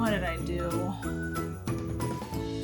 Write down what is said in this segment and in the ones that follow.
What did I do?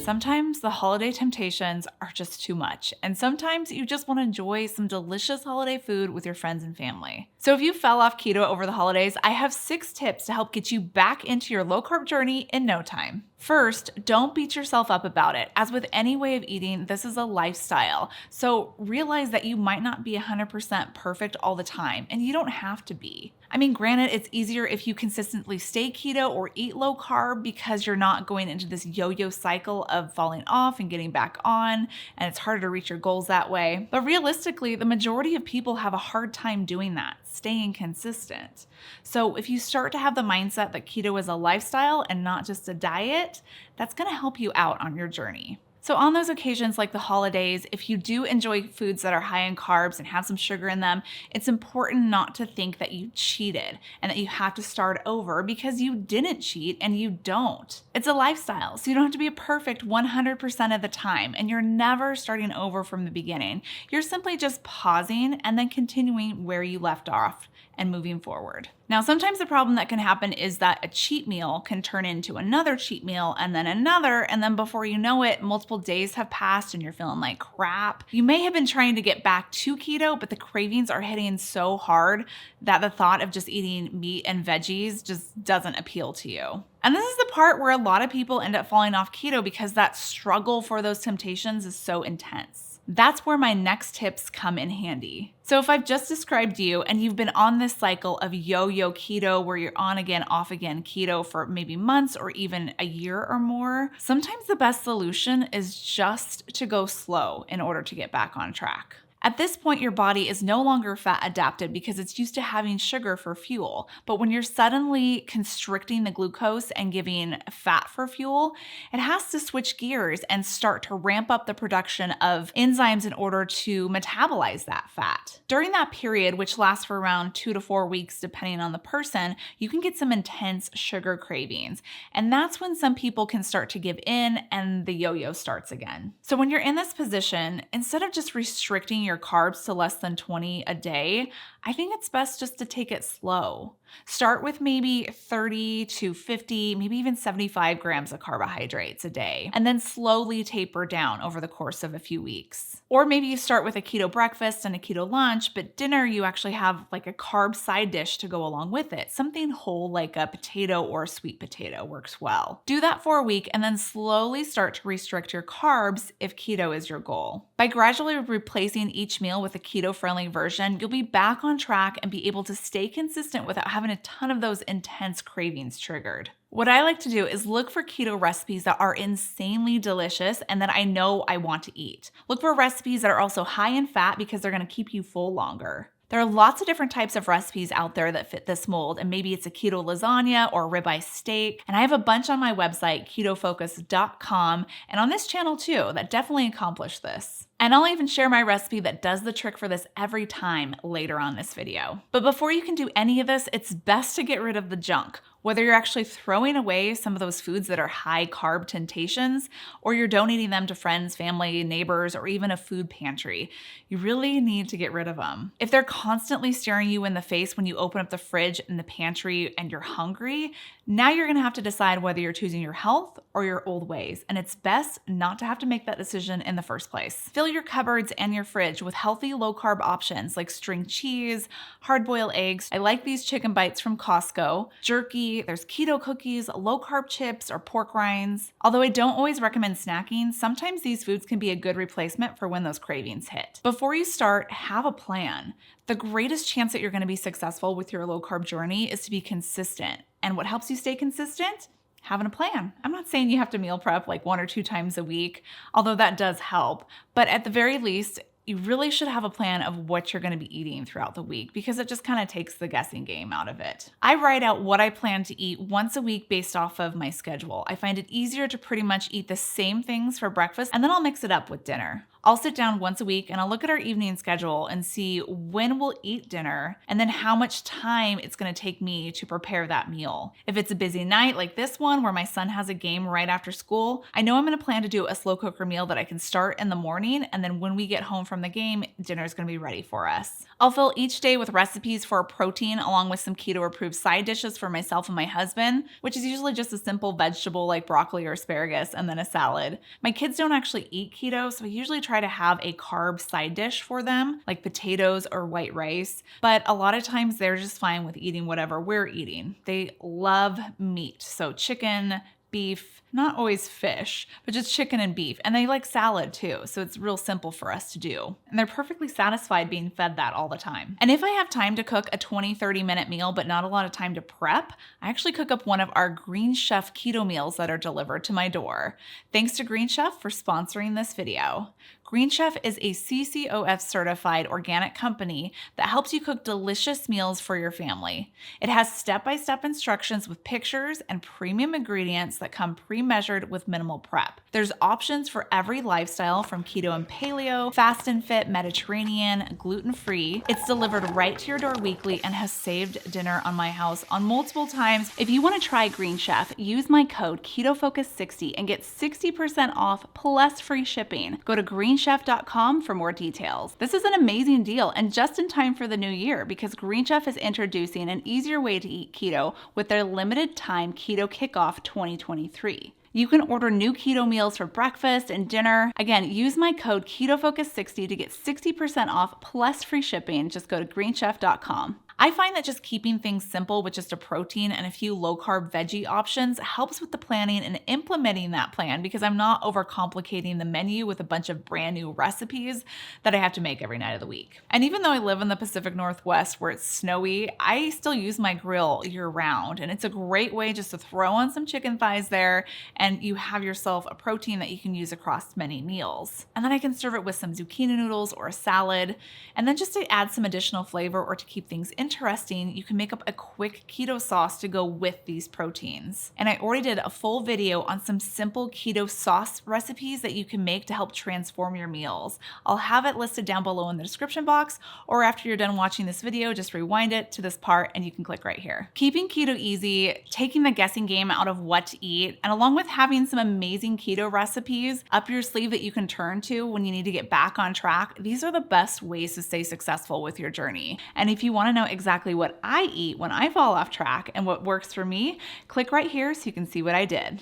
Sometimes the holiday temptations are just too much, and sometimes you just want to enjoy some delicious holiday food with your friends and family. So if you fell off keto over the holidays, I have 6 tips to help get you back into your low-carb journey in no time. First, don't beat yourself up about it. As with any way of eating, this is a lifestyle. So realize that you might not be 100% perfect all the time, and you don't have to be. I mean, granted, it's easier if you consistently stay keto or eat low carb because you're not going into this yo-yo cycle of falling off and getting back on, and it's harder to reach your goals that way. But realistically, the majority of people have a hard time doing that, staying consistent. So if you start to have the mindset that keto is a lifestyle and not just a diet, that's gonna help you out on your journey. So on those occasions like the holidays, if you do enjoy foods that are high in carbs and have some sugar in them, it's important not to think that you cheated and that you have to start over because you didn't cheat and you don't. It's a lifestyle, so you don't have to be a perfect 100% of the time, and you're never starting over from the beginning. You're simply just pausing and then continuing where you left off and moving forward. Now, sometimes the problem that can happen is that a cheat meal can turn into another cheat meal and then before you know it, multiple days have passed and you're feeling like crap. You may have been trying to get back to keto, but the cravings are hitting so hard that the thought of just eating meat and veggies just doesn't appeal to you. And this is the part where a lot of people end up falling off keto because that struggle for those temptations is so intense. That's where my next tips come in handy. So if I've just described you and you've been on this cycle of yo-yo keto where you're on again, off again keto for maybe months or even a year or more, sometimes the best solution is just to go slow in order to get back on track. At this point, your body is no longer fat adapted because it's used to having sugar for fuel. But when you're suddenly constricting the glucose and giving fat for fuel, it has to switch gears and start to ramp up the production of enzymes in order to metabolize that fat. During that period, which lasts for around 2 to 4 weeks depending on the person, you can get some intense sugar cravings. And that's when some people can start to give in and the yo-yo starts again. So when you're in this position, instead of just restricting your carbs to less than 20 a day, I think it's best just to take it slow. Start with maybe 30 to 50, maybe even 75 grams of carbohydrates a day, and then slowly taper down over the course of a few weeks. Or maybe you start with a keto breakfast and a keto lunch, but dinner you actually have like a carb side dish to go along with it. Something whole like a potato or a sweet potato works well. Do that for a week and then slowly start to restrict your carbs if keto is your goal. By gradually replacing each meal with a keto-friendly version, you'll be back on track and be able to stay consistent without having a ton of those intense cravings triggered. What I like to do is look for keto recipes that are insanely delicious and that I know I want to eat. Look for recipes that are also high in fat because they're going to keep you full longer. There are lots of different types of recipes out there that fit this mold, and maybe it's a keto lasagna or a ribeye steak. And I have a bunch on my website, KetoFocus.com, and on this channel too, that definitely accomplish this. And I'll even share my recipe that does the trick for this every time later on this video. But before you can do any of this, it's best to get rid of the junk. Whether you're actually throwing away some of those foods that are high carb temptations, or you're donating them to friends, family, neighbors, or even a food pantry, you really need to get rid of them. If they're constantly staring you in the face when you open up the fridge in the pantry and you're hungry, now you're gonna have to decide whether you're choosing your health or your old ways, and it's best not to have to make that decision in the first place. Fill your cupboards and your fridge with healthy low-carb options like string cheese, hard-boiled eggs. I like these chicken bites from Costco, jerky, there's keto cookies, low-carb chips, or pork rinds. Although I don't always recommend snacking, sometimes these foods can be a good replacement for when those cravings hit. Before you start, have a plan. The greatest chance that you're gonna be successful with your low-carb journey is to be consistent. And what helps you stay consistent? Having a plan. I'm not saying you have to meal prep like 1 or 2 times a week, although that does help. But at the very least, you really should have a plan of what you're gonna be eating throughout the week because it just kind of takes the guessing game out of it. I write out what I plan to eat once a week based off of my schedule. I find it easier to pretty much eat the same things for breakfast and then I'll mix it up with dinner. I'll sit down once a week and I'll look at our evening schedule and see when we'll eat dinner and then how much time it's going to take me to prepare that meal. If it's a busy night like this one where my son has a game right after school, I know I'm going to plan to do a slow cooker meal that I can start in the morning, and then when we get home from the game, dinner is going to be ready for us. I'll fill each day with recipes for protein along with some keto approved side dishes for myself and my husband, which is usually just a simple vegetable like broccoli or asparagus and then a salad. My kids don't actually eat keto, so I usually try to have a carb side dish for them, like potatoes or white rice, but a lot of times they're just fine with eating whatever we're eating. They love meat, so chicken, beef, not always fish, but just chicken and beef. And they like salad too, so it's real simple for us to do. And they're perfectly satisfied being fed that all the time. And if I have time to cook a 20-30 minute meal, but not a lot of time to prep, I actually cook up one of our Green Chef keto meals that are delivered to my door. Thanks to Green Chef for sponsoring this video. Green Chef is a CCOF certified organic company that helps you cook delicious meals for your family. It has step-by-step instructions with pictures and premium ingredients that come pre-measured with minimal prep. There's options for every lifestyle from keto and paleo, fast and fit, Mediterranean, gluten-free. It's delivered right to your door weekly and has saved dinner on my house on multiple times. If you want to try Green Chef, use my code KetoFocus60 and get 60% off plus free shipping. Go to greenchef.com for more details. This is an amazing deal and just in time for the new year because Green Chef is introducing an easier way to eat keto with their limited time Keto Kickoff 2023. You can order new keto meals for breakfast and dinner. Again, use my code KetoFocus60 to get 60% off plus free shipping. Just go to greenchef.com. I find that just keeping things simple with just a protein and a few low-carb veggie options helps with the planning and implementing that plan because I'm not overcomplicating the menu with a bunch of brand new recipes that I have to make every night of the week. And even though I live in the Pacific Northwest where it's snowy, I still use my grill year-round, and it's a great way just to throw on some chicken thighs there and you have yourself a protein that you can use across many meals. And then I can serve it with some zucchini noodles or a salad, and then just to add some additional flavor or to keep things interesting, you can make up a quick keto sauce to go with these proteins. And I already did a full video on some simple keto sauce recipes that you can make to help transform your meals. I'll have it listed down below in the description box, or after you're done watching this video, just rewind it to this part and you can click right here. Keeping keto easy, taking the guessing game out of what to eat, and along with having some amazing keto recipes up your sleeve that you can turn to when you need to get back on track, these are the best ways to stay successful with your journey. And if you want to know exactly what I eat when I fall off track and what works for me, click right here so you can see what I did.